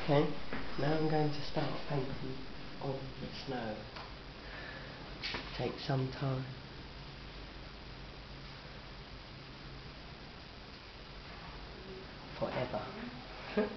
Okay, now I'm going to start painting on the snow. Take some time. Forever.